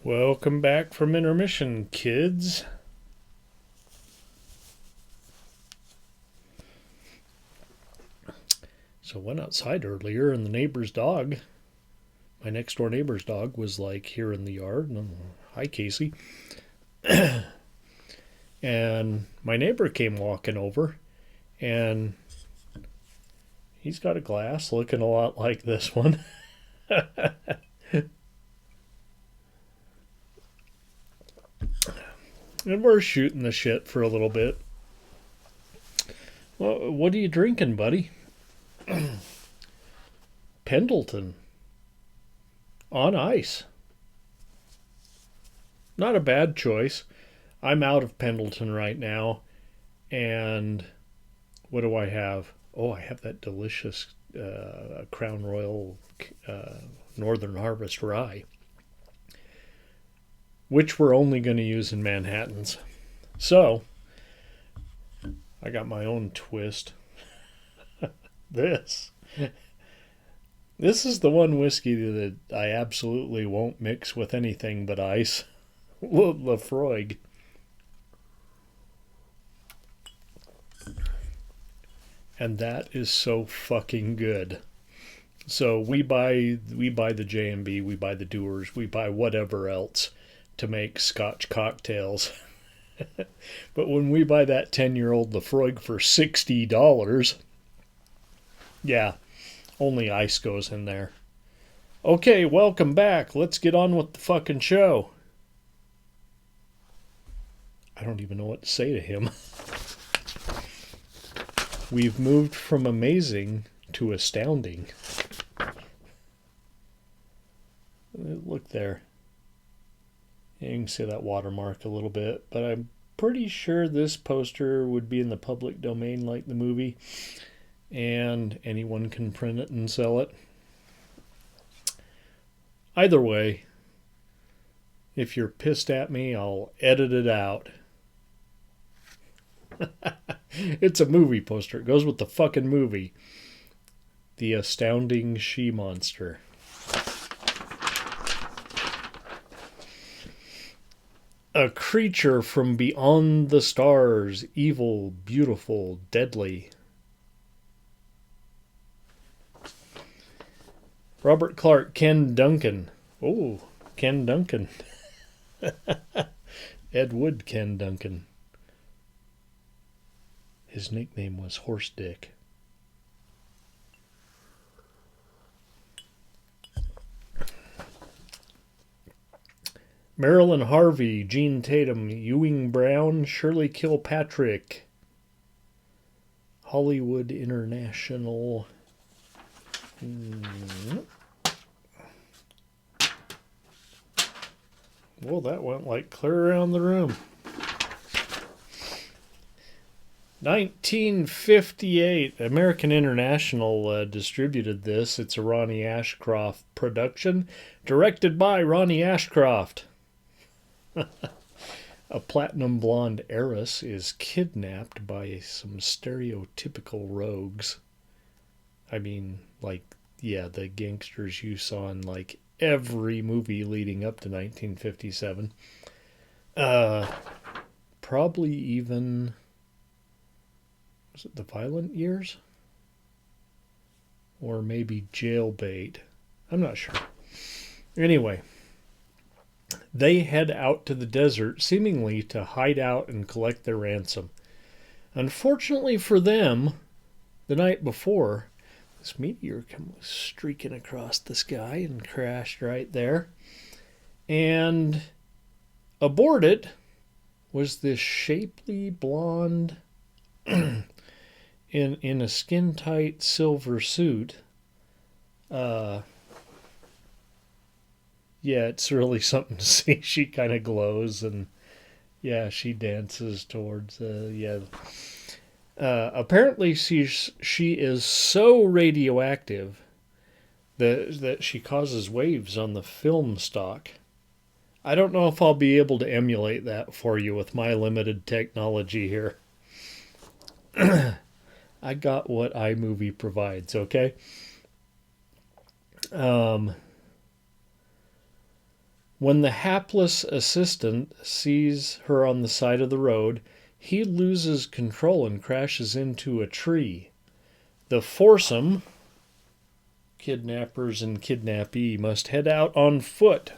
Welcome back from intermission, kids. So I went outside earlier and the neighbor's dog, my next door neighbor's dog, was like here in the yard. And hi, Casey. And my neighbor came walking over and he's got a glass looking a lot like this one. And we're shooting the shit for a little bit. Well, what are you drinking, buddy? Pendleton. On ice. Not a bad choice. I'm out of Pendleton right now. And what do I have? Oh, I have that delicious Crown Royal Northern Harvest Rye, which we're only going to use in Manhattans. So, I got my own twist. This is the one whiskey that I absolutely won't mix with anything but ice. Lafroig. And that is so fucking good. So we buy the J&B, we buy the Dewar's, we buy whatever else to make Scotch cocktails. But when we buy that 10-year-old Lafroig for $60, yeah, only ice goes in there. Okay, welcome back. Let's get on with the fucking show. I don't even know what to say to him. We've moved from amazing to astounding. Look there. You can see that watermark a little bit, but I'm pretty sure this poster would be in the public domain like the movie, and anyone can print it and sell it. Either way, if you're pissed at me, I'll edit it out. It's a movie poster. It goes with the fucking movie. The Astounding She-Monster. A creature from beyond the stars, evil, beautiful, deadly. Robert Clark, Ken Duncan. Oh, Ken Duncan. Ed Wood Ken Duncan. His nickname was Horse Dick. Marilyn Harvey, Gene Tatum, Ewing Brown, Shirley Kilpatrick, Hollywood International. Well, that went like clear around the room. 1958, American International distributed this. It's a Ronnie Ashcroft production, directed by Ronnie Ashcroft. A platinum blonde heiress is kidnapped by some stereotypical rogues. I mean, like, yeah, the gangsters you saw in like every movie leading up to 1957. Probably even... Was it The Violent Years? Or maybe Jailbait. I'm not sure. Anyway, they head out to the desert, seemingly to hide out and collect their ransom. Unfortunately for them, the night before, this meteor came streaking across the sky and crashed right there. And aboard it was this shapely blonde... in a skin-tight silver suit. Yeah, it's really something to see. She kind of glows, and yeah, she dances towards apparently she is so radioactive that she causes waves on the film stock. I don't know if I'll be able to emulate that for you with my limited technology here. I got what iMovie provides, okay? When the hapless assistant sees her on the side of the road, he loses control and crashes into a tree. The foursome, kidnappers and kidnappee, must head out on foot.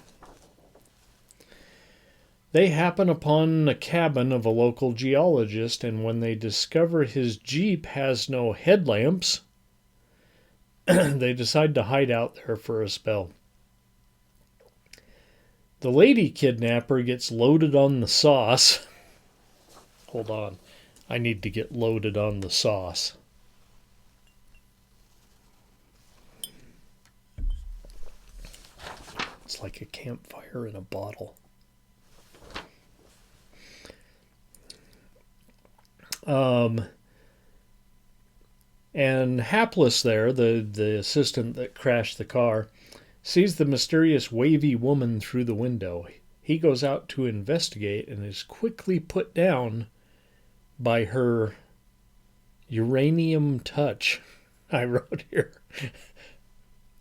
They happen upon the cabin of a local geologist, and when they discover his Jeep has no headlamps, they decide to hide out there for a spell. The lady kidnapper gets loaded on the sauce. Hold on. I need to get loaded on the sauce. It's like a campfire in a bottle. And hapless there, the assistant that crashed the car, sees the mysterious wavy woman through the window. He goes out to investigate and is quickly put down by her uranium touch. I wrote here.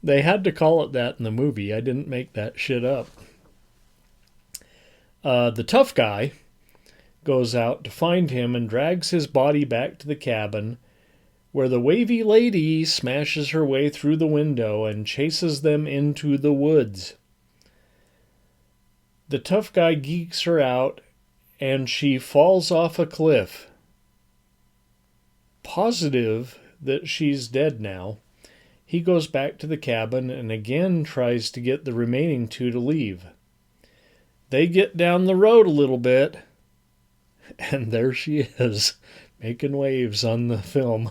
They had to call it that in the movie. I didn't make that shit up. The tough guy goes out to find him and drags his body back to the cabin, where the wavy lady smashes her way through the window and chases them into the woods. The tough guy geeks her out, and she falls off a cliff. Positive that she's dead now, he goes back to the cabin and again tries to get the remaining two to leave. They get down the road a little bit, and there she is, making waves on the film.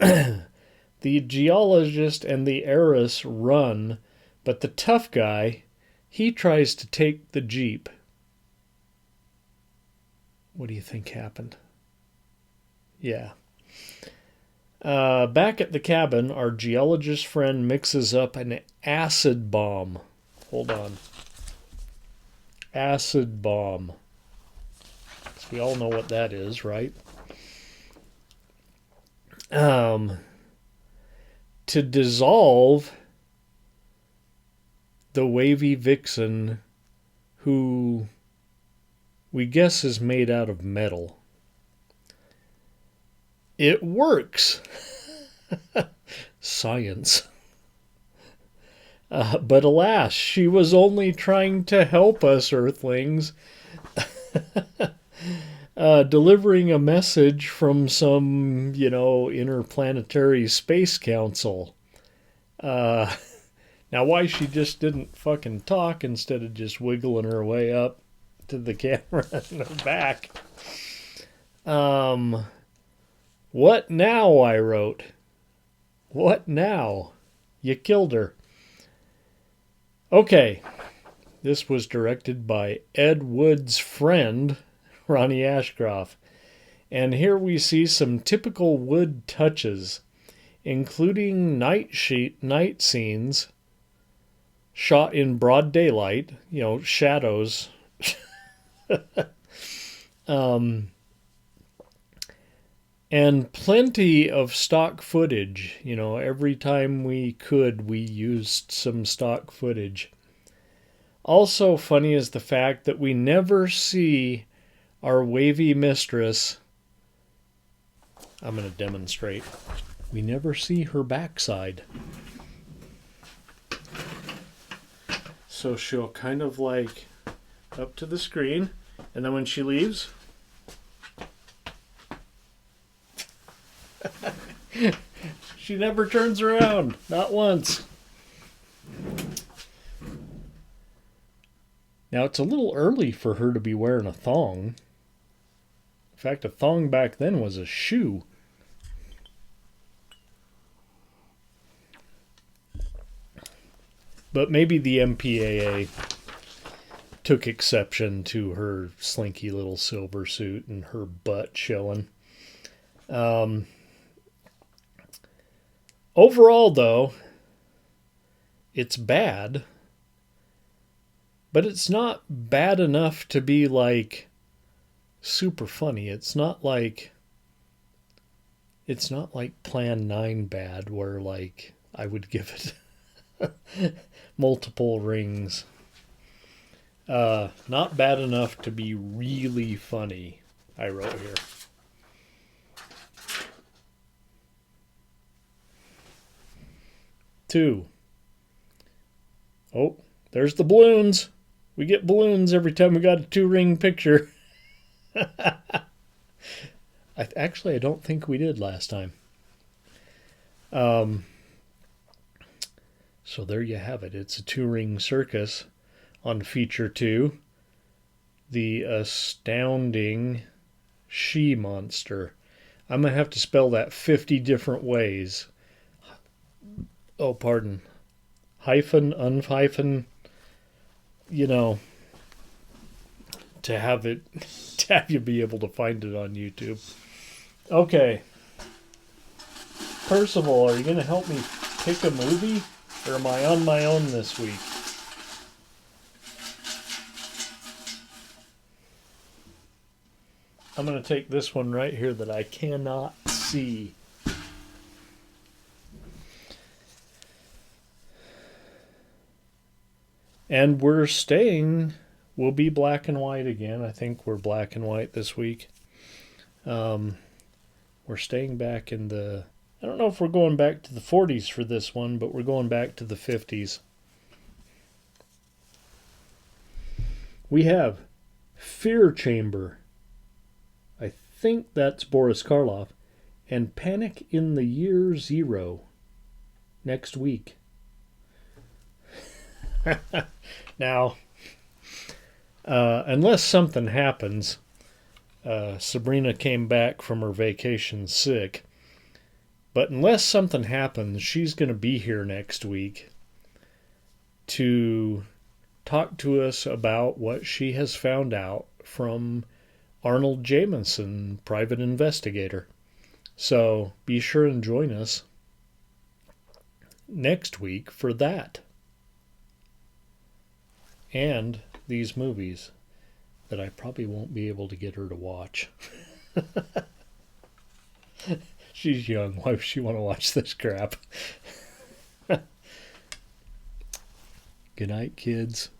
The geologist and the heiress run, but the tough guy, he tries to take the Jeep. What do you think happened? Yeah. Back at the cabin, our geologist friend mixes up an acid bomb. Hold on. Acid bomb. So we all know what that is, right? To dissolve the wavy vixen, who we guess is made out of metal. It works. Science. But alas, she was only trying to help us, Earthlings. Delivering a message from some, interplanetary space council. Now, why she just didn't fucking talk instead of just wiggling her way up to the camera in her back. What now, I wrote. What now? You killed her. Okay. This was directed by Ed Wood's friend, Ronnie Ashcroft. And here we see some typical Wood touches, including night scenes shot in broad daylight, shadows. And plenty of stock footage. Every time we could, we used some stock footage. Also funny is the fact that we never see our wavy mistress. I'm going to demonstrate. We never see her backside. So she'll kind of like up to the screen, and then when she leaves, she never turns around. Not once. Now, it's a little early for her to be wearing a thong. In fact, a thong back then was a shoe. But maybe the MPAA took exception to her slinky little silver suit and her butt showing. Overall, though, it's bad. But it's not bad enough to be, like, super funny. It's not like Plan 9 bad, where, like, I would give it Multiple rings. Not bad enough to be really funny, I wrote here. Two. Oh, there's the balloons. We get balloons every time we got a 2-ring picture. Actually, I don't think we did last time. So there you have it. It's a 2-ring circus on feature 2. The Astounding She Monster. I'm going to have to spell that 50 different ways. Oh, pardon. Hyphen, unhyphen, to have you be able to find it on YouTube. Okay. Percival, are you going to help me pick a movie? Or am I on my own this week? I'm going to take this one right here that I cannot see. And we'll be black and white again. I think we're black and white this week. We're staying back in I don't know if we're going back to the 40s for this one, but we're going back to the 50s. We have Fear Chamber. I think that's Boris Karloff. And Panic in the Year Zero next week. Now, unless something happens, Sabrina came back from her vacation sick. But unless something happens, she's going to be here next week to talk to us about what she has found out from Arnold Jameson, private investigator. So be sure and join us next week for that. And these movies that I probably won't be able to get her to watch. She's young. Why would she want to watch this crap? Good night, kids.